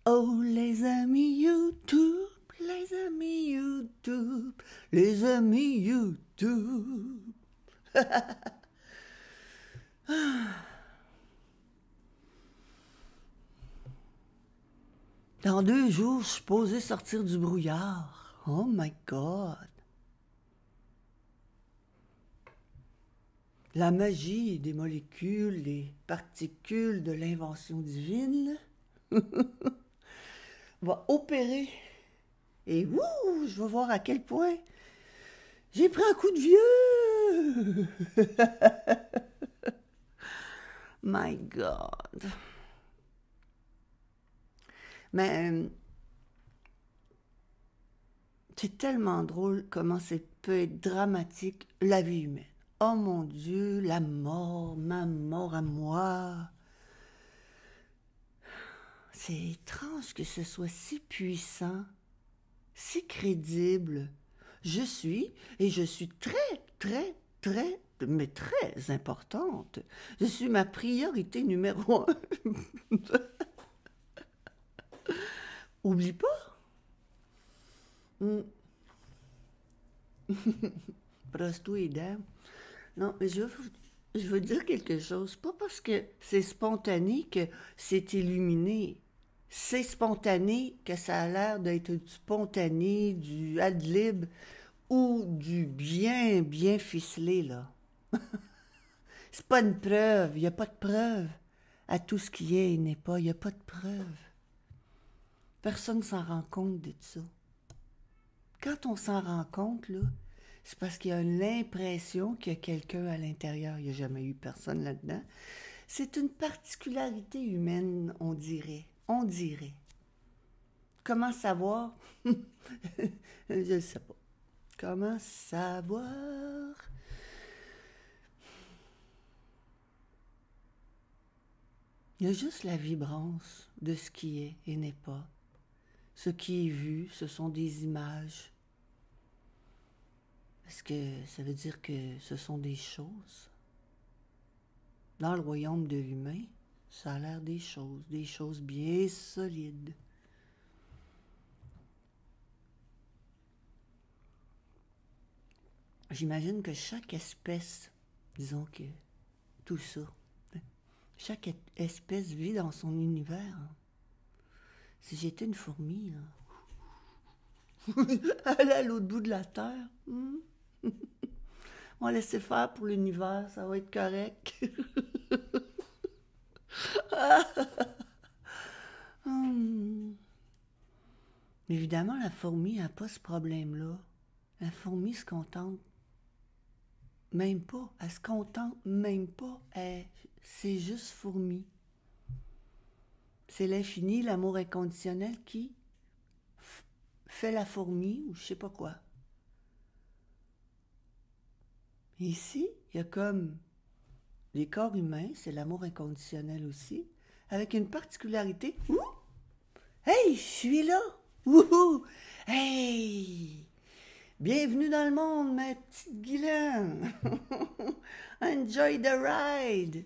Oh, les amis YouTube, les amis YouTube, les amis YouTube. Dans 2 jours, je suis posé sortir du brouillard. Oh my God. La magie des molécules, des particules de l'invention divine va opérer. Et wouh, je vais voir à quel point j'ai pris un coup de vieux. My God. Mais c'est tellement drôle comment ça peut être dramatique, la vie humaine. Oh mon Dieu, la mort, ma mort à moi. C'est étrange que ce soit si puissant, si crédible. Je suis, et je suis mais très importante. Je suis ma priorité numéro 1. Oublie pas. Brosse-toi les dents. Non, mais je veux dire quelque chose. Pas parce que c'est spontané que c'est illuminé. C'est spontané que ça a l'air d'être du spontané, du ad-lib ou du bien ficelé, là. C'est pas une preuve. Il n'y a pas de preuve à tout ce qui est et n'est pas. Il n'y a pas de preuve. Personne ne s'en rend compte de ça. Quand on s'en rend compte, là, c'est parce qu'il y a l'impression qu'il y a quelqu'un à l'intérieur. Il n'y a jamais eu personne là-dedans. C'est une particularité humaine, on dirait. On dirait. Comment savoir? Je ne sais pas. Comment savoir? Il y a juste la vibrance de ce qui est et n'est pas. Ce qui est vu, ce sont des images. Est-ce que ça veut dire que ce sont des choses? Dans le royaume de l'humain, ça a l'air des choses bien solides. J'imagine que chaque espèce, disons que tout ça, chaque espèce vit dans son univers. Si j'étais une fourmi, elle est à l'autre bout de la terre. On va laisser faire pour l'univers, ça va être correct. Évidemment, la fourmi n'a pas ce problème-là. La fourmi se contente même pas. Elle se contente même pas. C'est juste fourmi. C'est l'infini, l'amour inconditionnel qui fait la fourmi ou je sais pas quoi. Ici, il y a comme les corps humains, c'est l'amour inconditionnel aussi, avec une particularité. Ouh! Hey, je suis là! Wouhou! Hey! Bienvenue dans le monde, ma petite Guylaine! Enjoy the ride!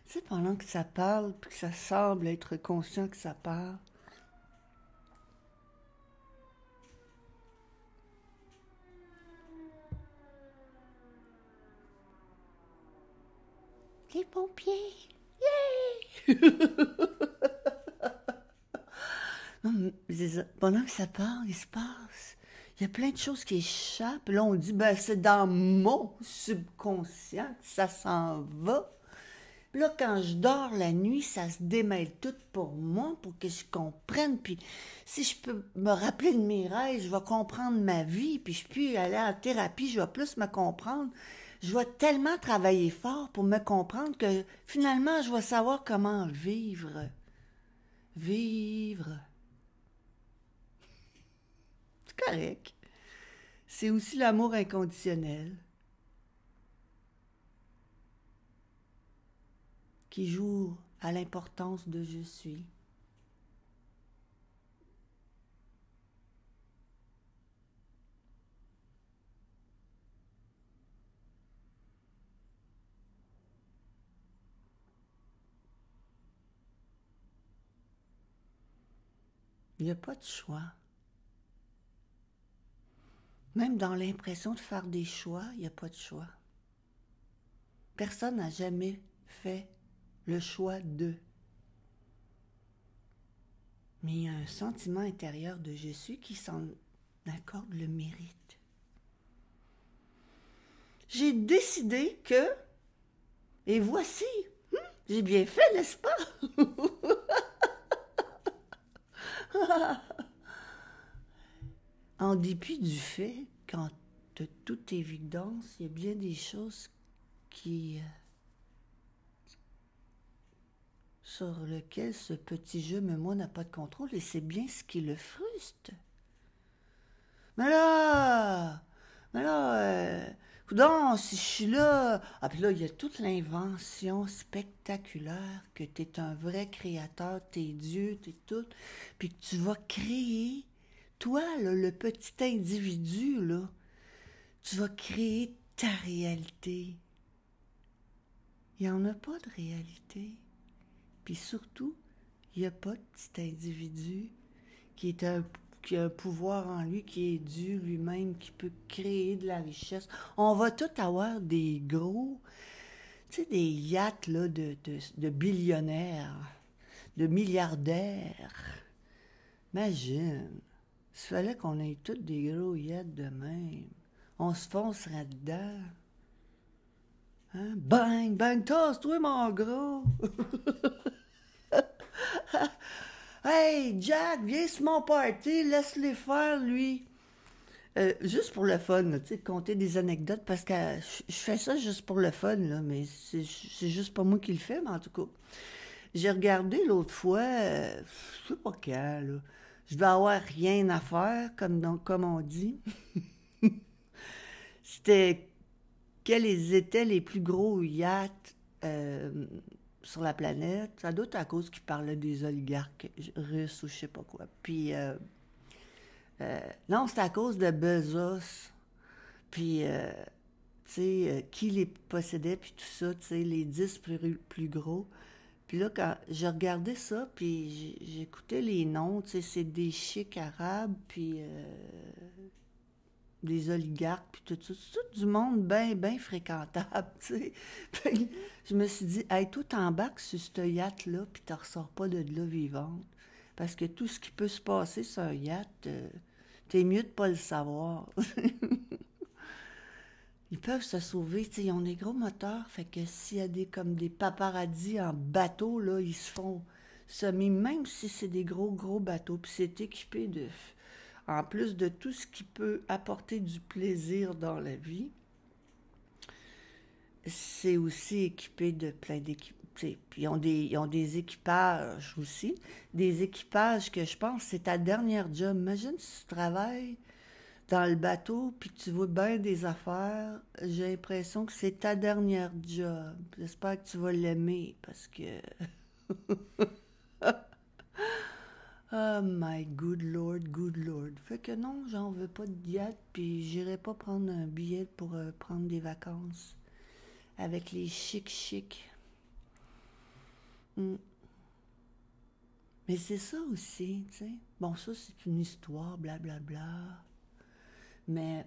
C'est pendant que ça parle, puis que ça semble être conscient que ça parle. Les pompiers! Yeah! Non, mais c'est ça. Pendant que ça parle, il se passe. Il y a plein de choses qui échappent. Là, on dit, ben, c'est dans mon subconscient que ça s'en va. Puis là, quand je dors la nuit, ça se démêle tout pour moi, pour que je comprenne. Puis si je peux me rappeler de mes rêves, je vais comprendre ma vie. Puis je peux aller en thérapie, je vais plus me comprendre. Je vais tellement travailler fort pour me comprendre que finalement, je vais savoir comment vivre. Vivre. C'est correct. C'est aussi l'amour inconditionnel. qui joue à l'importance de je suis. Il n'y a pas de choix. Même dans l'impression de faire des choix, il n'y a pas de choix. Personne n'a jamais fait le choix de. Mais il y a un sentiment intérieur de je suis qui s'en accorde le mérite. J'ai décidé que, et voici, j'ai bien fait, n'est-ce pas? En dépit du fait qu'en de toute évidence, il y a bien des choses sur lesquelles ce petit jeu, mais moi, n'a pas de contrôle, et c'est bien ce qui le frustre. Mais là, coudonc, si je suis là, ah puis là, il y a toute l'invention spectaculaire que tu es un vrai créateur, t'es Dieu, t'es tout, puis que tu vas créer, toi, là, le petit individu, là, tu vas créer ta réalité. Il n'y en a pas de réalité. Puis surtout, il n'y a pas de petit individu qui a un pouvoir en lui, qui est Dieu lui-même, qui peut créer de la richesse. On va tout avoir des gros, tu sais, des yachts là, de billionnaires, de milliardaires. Imagine, s'il fallait qu'on ait tous des gros yachts de même, on se foncerait dedans. Hein? Bang, bang, tosse-toi, mon gros! Hey, Jack, viens sur mon party, laisse-les faire, lui. Juste pour le fun, tu sais, conter des anecdotes, parce que je fais ça juste pour le fun, là, mais c'est juste pas moi qui le fais, mais en tout cas. J'ai regardé l'autre fois, je sais pas quand, là. Je vais avoir rien à faire, comme on dit. C'était quels étaient les plus gros yachts sur la planète. Ça doit être à cause qu'ils parlaient des oligarques russes ou je sais pas quoi. Puis, non, c'est à cause de Bezos. Puis, tu sais, qui les possédait, puis tout ça, tu sais, les 10 plus gros. Puis là, quand j'ai regardé ça, puis j'écoutais les noms, tu sais, c'est des chics arabes, puis des oligarques, puis tout ça. C'est tout du monde bien, bien fréquentable, tu sais. Puis je me suis dit, hey, toi, t'embarques sur ce yacht-là, puis t'en ressors pas de là vivante. Parce que tout ce qui peut se passer sur un yacht, t'es mieux de pas le savoir. Ils peuvent se sauver, tu sais, ils ont des gros moteurs, fait que s'il y a comme des paparazzis en bateau, là, ils se font semer, même si c'est des gros, gros bateaux, puis c'est équipé de, en plus de tout ce qui peut apporter du plaisir dans la vie, c'est aussi équipé de plein d'équipements. Puis ils ont des équipages aussi, des équipages que je pense c'est ta dernière job. Imagine si tu travailles dans le bateau, puis tu vois bien des affaires, j'ai l'impression que c'est ta dernière job. J'espère que tu vas l'aimer, parce que... Oh my good Lord, good Lord. Fait que non, j'en veux pas de yacht, puis j'irai pas prendre un billet pour prendre des vacances avec les chics. Mm. Mais c'est ça aussi, tu sais. Bon, ça, c'est une histoire, blablabla. Mais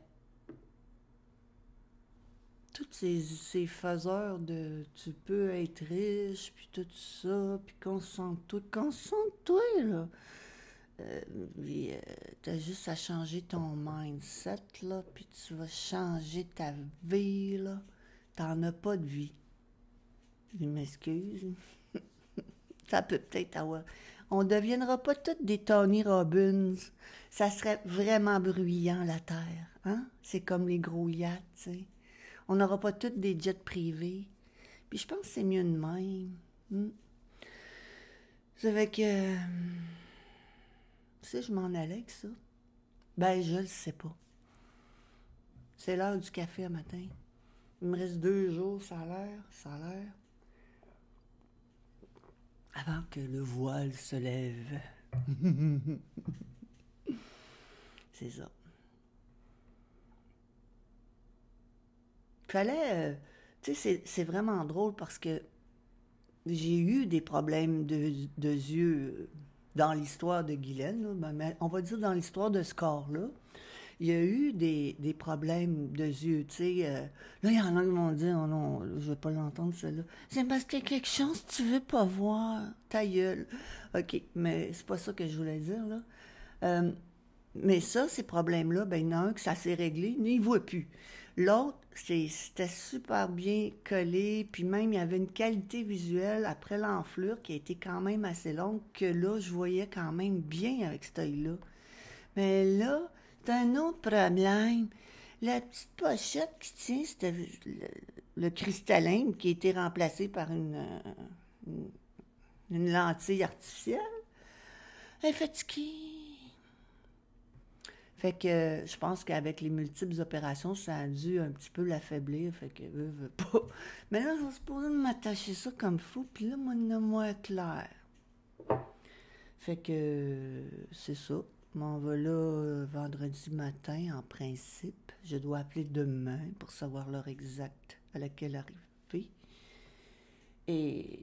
toutes ces faiseurs de tu peux être riche, puis tout ça, puis concentre-toi, là. Puis t'as juste à changer ton mindset, là, puis tu vas changer ta vie, là. T'en as pas de vie. Je m'excuse. Ça peut peut-être avoir... On ne deviendra pas toutes des Tony Robbins. Ça serait vraiment bruyant, la Terre. Hein? C'est comme les gros yachts, tu sais. On n'aura pas toutes des jets privés. Puis je pense que c'est mieux de même. Ça fait que... Tu sais, je m'en allais avec ça. Ben, je le sais pas. C'est l'heure du café à matin. Il me reste 2 jours, ça a l'air. avant que le voile se lève. C'est ça. Fallait... tu sais, c'est vraiment drôle parce que j'ai eu des problèmes de yeux dans l'histoire de Guylaine, là, mais on va dire dans l'histoire de ce corps-là. Il y a eu des problèmes de yeux, tu sais. Là, il y en a qui m'ont dit, oh non, je vais pas l'entendre, celle-là. C'est parce qu'il y a quelque chose que tu veux pas voir, ta gueule. OK, mais c'est pas ça que je voulais dire, là. Euh, mais ça, ces problèmes-là, ben, il y en a un que ça s'est réglé, mais il ne voit plus. L'autre, c'était super bien collé, puis même il y avait une qualité visuelle après l'enflure qui a été quand même assez longue, que là, je voyais quand même bien avec cet œil-là. Mais là, c'est un autre problème. La petite pochette qui tient, c'était le cristallin qui a été remplacé par une, une lentille artificielle. Elle est fatiguée. Fait que je pense qu'avec les multiples opérations, ça a dû un petit peu l'affaiblir. Fait que veut pas. Mais là, je suis supposée m'attacher ça comme fou. Puis là, moi clair. Fait que c'est ça. Je m'en vais là vendredi matin, en principe. Je dois appeler demain pour savoir l'heure exacte à laquelle arriver. Et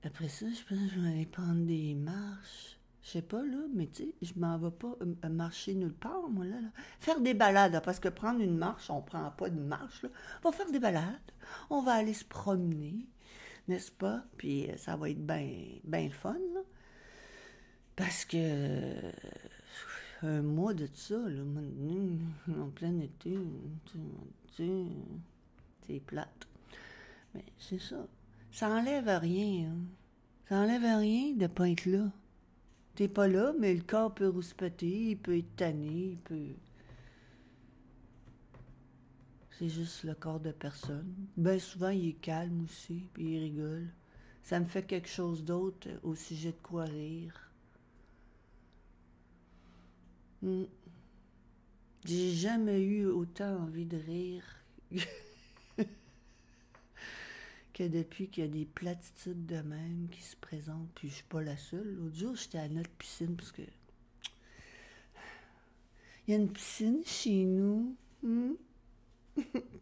après ça, je pense que je vais aller prendre des marches. Je sais pas, là, mais tu sais, je m'en vais pas marcher nulle part, moi, là. Faire des balades, là, parce que prendre une marche, on prend pas de marche, là. On va faire des balades. On va aller se promener, n'est-ce pas? Puis ça va être bien le fun, là. Parce que un mois de ça, là, en plein été, c'est plate. Mais c'est ça. Ça enlève rien, hein. Ça enlève rien de pas être là. T'es pas là, mais le corps peut rouspéter, il peut être tanné, il peut... C'est juste le corps de personne. Ben souvent, il est calme aussi, puis il rigole. Ça me fait quelque chose d'autre au sujet de quoi rire. J'ai jamais eu autant envie de rire que depuis qu'il y a des platitudes de même qui se présentent, puis je suis pas la seule. L'autre jour, j'étais à notre piscine, parce que il y a une piscine chez nous.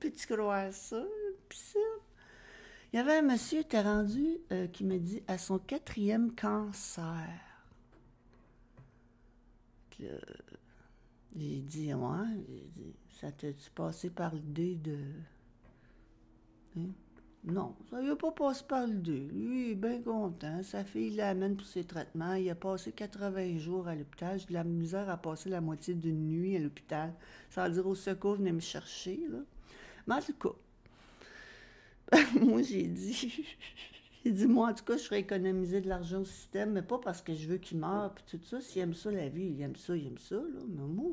Peux-tu croire ça, une piscine? Il y avait un monsieur qui était rendu, qui me dit, à son 4e cancer. Là, j'ai dit, ouais, j'ai dit, ça t'a-tu passé par l'idée de... Hein? Non, ça lui a pas passé par le deux. Lui, il est bien content. Sa fille l'amène pour ses traitements. Il a passé 80 jours à l'hôpital. J'ai de la misère à passer la moitié d'une nuit à l'hôpital. Ça veut dire au secours, venez me chercher, là. Mais en tout cas, moi, j'ai dit... J'ai dit, moi, en tout cas, je ferais économiser de l'argent au système, mais pas parce que je veux qu'il meure, puis tout ça. S'il aime ça, la vie, il aime ça, là. Mais moi,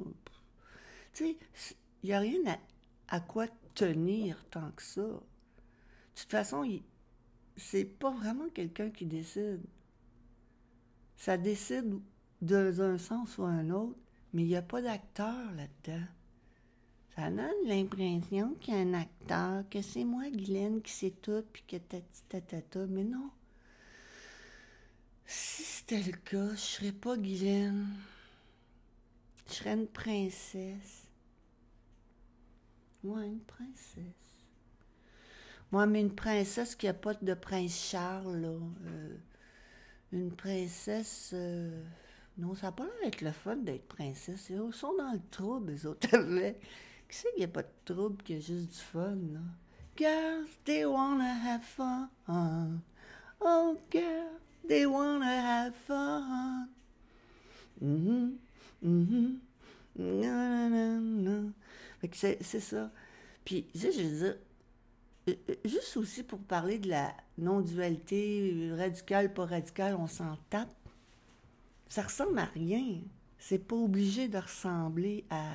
tu sais, il n'y a rien à quoi tenir tant que ça. De toute façon, c'est pas vraiment quelqu'un qui décide. Ça décide dans un sens ou un autre, mais il n'y a pas d'acteur là-dedans. Ça donne l'impression qu'il y a un acteur, que c'est moi, Guylaine, qui sais tout, puis que tatata, mais non. Si c'était le cas, je serais pas Guylaine. Je serais une princesse. Ouais, une princesse. Moi, mais une princesse qui n'a pas de prince Charles, là. Une princesse... Non, ça n'a pas l'air d'être le fun d'être princesse. Ils sont dans le trouble, les autres avec. Qui c'est qu'il n'y a pas de trouble, qu'il y a juste du fun, là? Girls, they wanna have fun. Oh, girls, they wanna have fun. Mhm, mhm. Non, non, non. Fait que c'est ça. Puis, tu sais, je veux dire, juste aussi pour parler de la non-dualité, radicale, pas radicale, on s'en tape. Ça ressemble à rien. C'est pas obligé de ressembler à...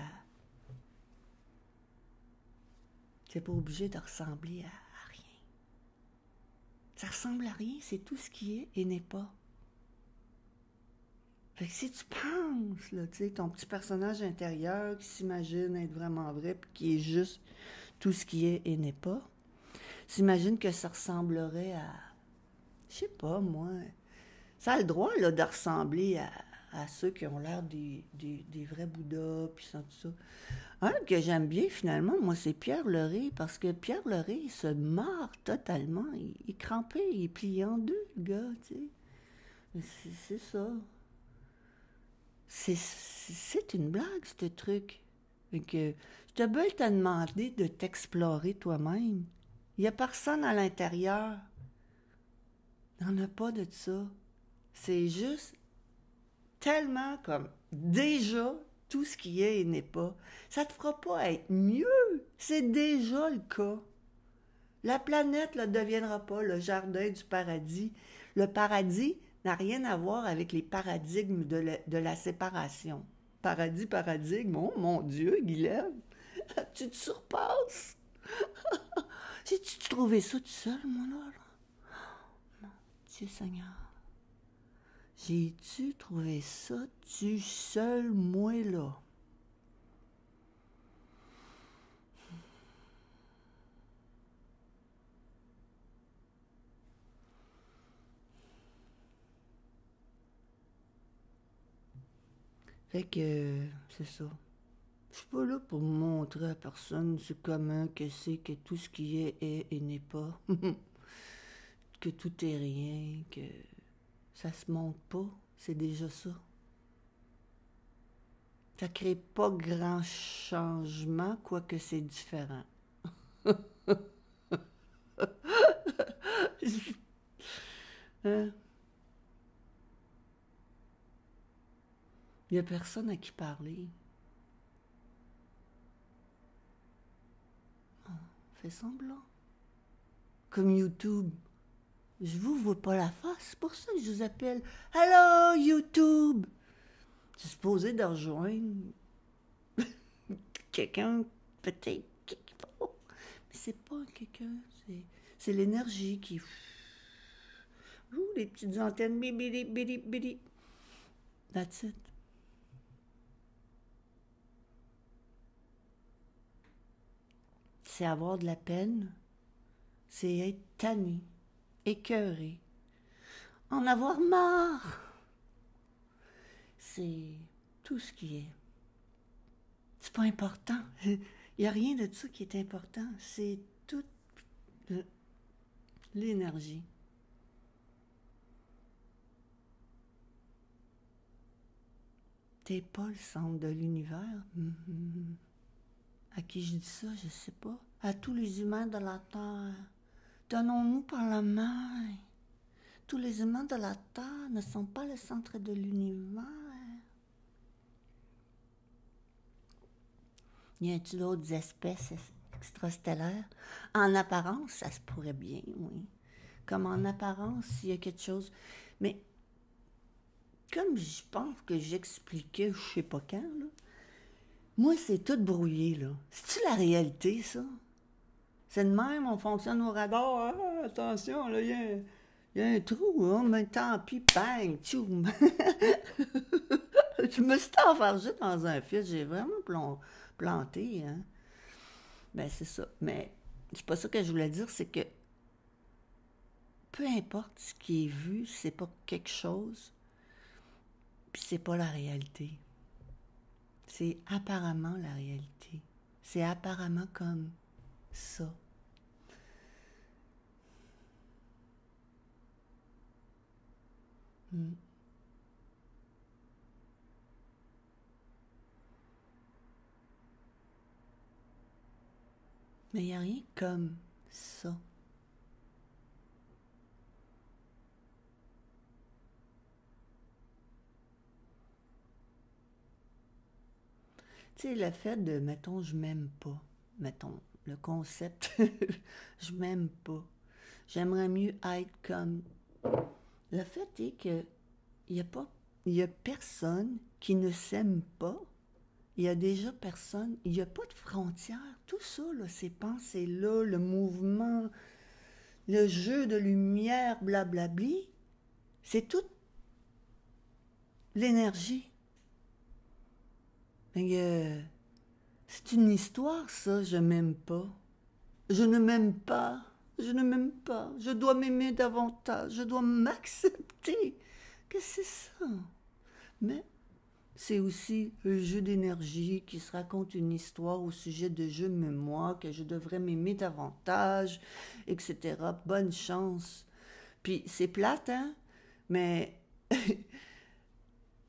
C'est pas obligé de ressembler à rien. Ça ressemble à rien, c'est tout ce qui est et n'est pas. Fait que si tu penses, là, tu sais, ton petit personnage intérieur qui s'imagine être vraiment vrai, puis qui est juste tout ce qui est et n'est pas, s'imagine que ça ressemblerait Je sais pas, moi. Ça a le droit, là, de ressembler à ceux qui ont l'air des vrais Bouddhas, puis ça, tout ça. Un que j'aime bien, finalement, moi, c'est Pierre Loré, parce que Pierre Loré, il se marre totalement. Il est crampé, il est plié en deux, le gars, tu sais. C'est ça. C'est une blague, ce truc. Fait que je te veux te demander de t'explorer toi-même. Il n'y a personne à l'intérieur. Il n'y en a pas de ça. C'est juste tellement comme déjà tout ce qui est et n'est pas. Ça te fera pas être mieux. C'est déjà le cas. La planète ne deviendra pas le jardin du paradis. Le paradis n'a rien à voir avec les paradigmes de la séparation. Paradis, paradigme, oh mon Dieu, Guylaine, tu te surpasses. J'ai-tu trouvé ça tout seul, moi, là? Mon Dieu Seigneur. J'ai-tu trouvé ça tout seul, moi, là? Fait que, c'est ça. Je suis pas là pour montrer à personne ce commun que c'est que tout ce qui est et n'est pas. Que tout est rien, que ça se montre pas. C'est déjà ça. Ça crée pas grand changement, quoique c'est différent. Hein? Il y a personne à qui parler. Fais semblant. Comme YouTube. Je vous vois pas la face, c'est pour ça que je vous appelle. Hello, YouTube! Je suis supposé de rejoindre quelqu'un, peut-être, quelque part. Mais c'est pas quelqu'un, c'est l'énergie qui... Ouh, les petites antennes, bidi, bidi, bidi. That's it. C'est avoir de la peine, c'est être tanné, écœuré, en avoir marre. C'est tout ce qui est. C'est pas important. Il n'y a rien de ça qui est important. C'est toute l'énergie. T'es pas le centre de l'univers. À qui je dis ça, je sais pas. À tous les humains de la Terre. Donnons-nous par la main. Tous les humains de la Terre ne sont pas le centre de l'univers. Y a-t-il d'autres espèces extrastellaires? En apparence, ça se pourrait bien, oui. Comme en apparence, il y a quelque chose. Mais comme je pense que j'expliquais, je sais pas quand, là, moi, c'est tout brouillé, là. C'est-tu la réalité, ça? C'est de même, on fonctionne au radar. Ah, attention, là, il y a un trou, hein, mais tant pis, bang, tchoum. Je me suis enfargée dans un fil, j'ai vraiment planté, hein. Ben, c'est ça. Mais c'est pas ça que je voulais dire, c'est que peu importe ce qui est vu, c'est pas quelque chose, puis c'est pas la réalité. C'est apparemment la réalité. C'est apparemment comme ça. Mm. Mais il n'y a rien comme ça. Tu sais, le fait de, mettons, je m'aime pas. Mettons, le concept, je m'aime pas. J'aimerais mieux être comme. Le fait est que il y a pas, il y a personne qui ne s'aime pas. Il y a déjà personne. Il n'y a pas de frontières. Tout ça, là, ces pensées-là, le mouvement, le jeu de lumière, blablabli, c'est toute l'énergie. C'est une histoire, ça, je m'aime pas. Je ne m'aime pas. Je ne m'aime pas. Je dois m'aimer davantage. Je dois m'accepter. Qu'est-ce que c'est ça? Mais c'est aussi un jeu d'énergie qui se raconte une histoire au sujet de je m'aime moi, que je devrais m'aimer davantage, etc. Bonne chance. Puis c'est plate, hein? Mais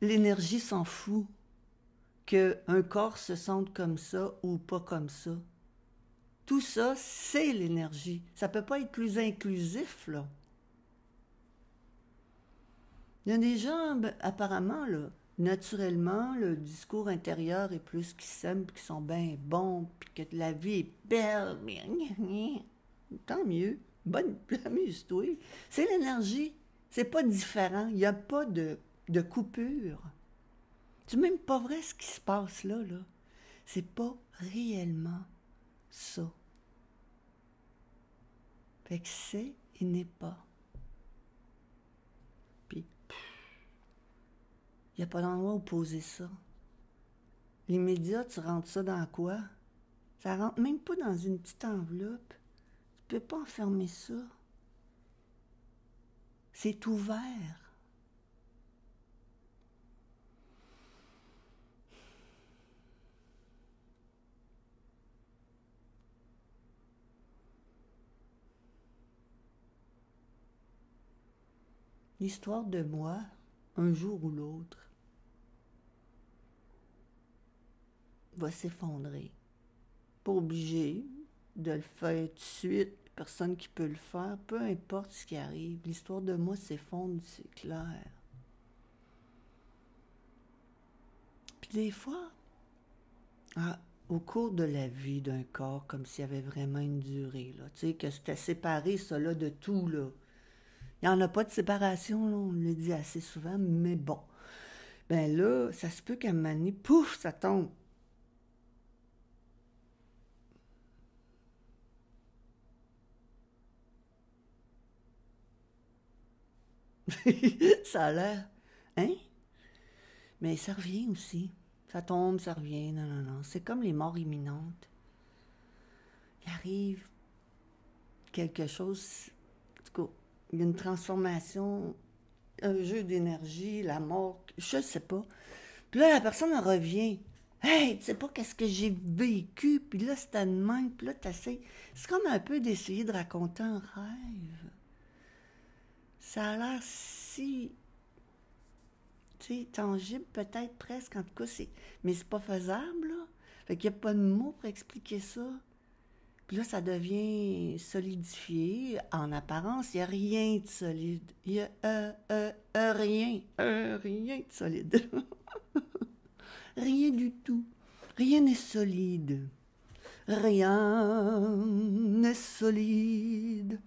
l'énergie s'en fout qu'un corps se sente comme ça ou pas comme ça. Tout ça, c'est l'énergie. Ça peut pas être plus inclusif, là. Il y a des gens, apparemment, là, naturellement, le discours intérieur est plus qui s'aiment, qui sont bien bons, puis que la vie est belle. Tant mieux. Bonne, amuse-toi. C'est l'énergie. C'est pas différent. Il n'y a pas de coupure. C'est même pas vrai ce qui se passe là, là. C'est pas réellement ça. Fait que c'est et n'est pas. Puis, il n'y a pas d'endroit où poser ça. Les médias, tu rentres ça dans quoi? Ça rentre même pas dans une petite enveloppe. Tu peux pas enfermer ça. C'est ouvert. L'histoire de moi, un jour ou l'autre, va s'effondrer. Pas obligé de le faire tout de suite, personne qui peut le faire, peu importe ce qui arrive. L'histoire de moi s'effondre, c'est clair. Puis des fois, au cours de la vie d'un corps, comme s'il y avait vraiment une durée, là, tu sais, que c'était séparé, ça là, de tout, là. Il n'y en a pas de séparation, là, on le dit assez souvent, mais bon. Ben là, ça se peut qu'à un moment donné, pouf, ça tombe. Ça a l'air. Hein? Mais ça revient aussi. Ça tombe, ça revient. Non, non, non. C'est comme les morts imminentes. Il arrive quelque chose. En tout cas, il y a une transformation, un jeu d'énergie, la mort, je sais pas. Puis là, la personne en revient. Hey, tu sais pas qu'est-ce que j'ai vécu, puis là, c'était de même, puis là, t'essayes. C'est comme un peu d'essayer de raconter un rêve. Ça a l'air si, tu sais, tangible, peut-être presque, en tout cas, c'est. Mais c'est pas faisable, là. Fait qu'il n'y a pas de mots pour expliquer ça. Puis là, ça devient solidifié. En apparence, il n'y a rien de solide. Il y a rien de solide. Rien du tout. Rien n'est solide. Rien n'est solide.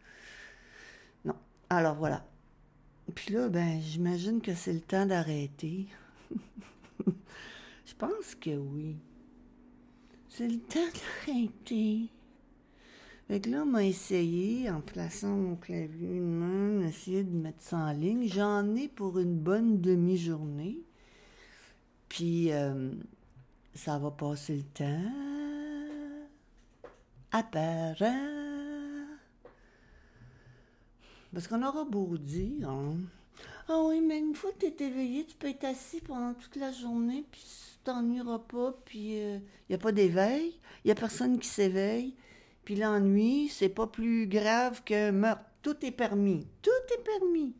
Non. Alors voilà. Puis là, ben, j'imagine que c'est le temps d'arrêter. Je pense que oui. C'est le temps d'arrêter. Fait que là, on m'a essayé, en plaçant mon clavier de main, essayer de mettre ça en ligne. J'en ai pour une bonne demi-journée. Puis, ça va passer le temps. Apparent. Parce qu'on aura beau dire, hein. Ah oui, mais une fois que t'es éveillé, tu peux être assis pendant toute la journée, puis tu t'ennuieras pas, puis il n'y a pas d'éveil, il n'y a personne qui s'éveille, puis l'ennui, c'est pas plus grave qu'un meurtre. Tout est permis. Tout est permis.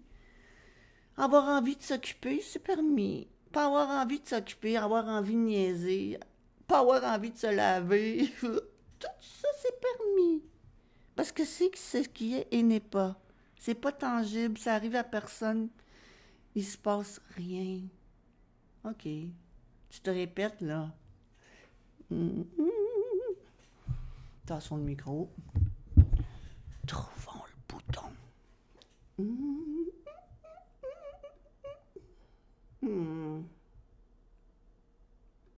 Avoir envie de s'occuper, c'est permis. Pas avoir envie de s'occuper, avoir envie de niaiser, pas avoir envie de se laver. Tout ça, c'est permis. Parce que c'est ce qui est et n'est pas. C'est pas tangible, ça arrive à personne. Il se passe rien. OK. Tu te répètes, là. Tassons le micro. Trouvons le bouton.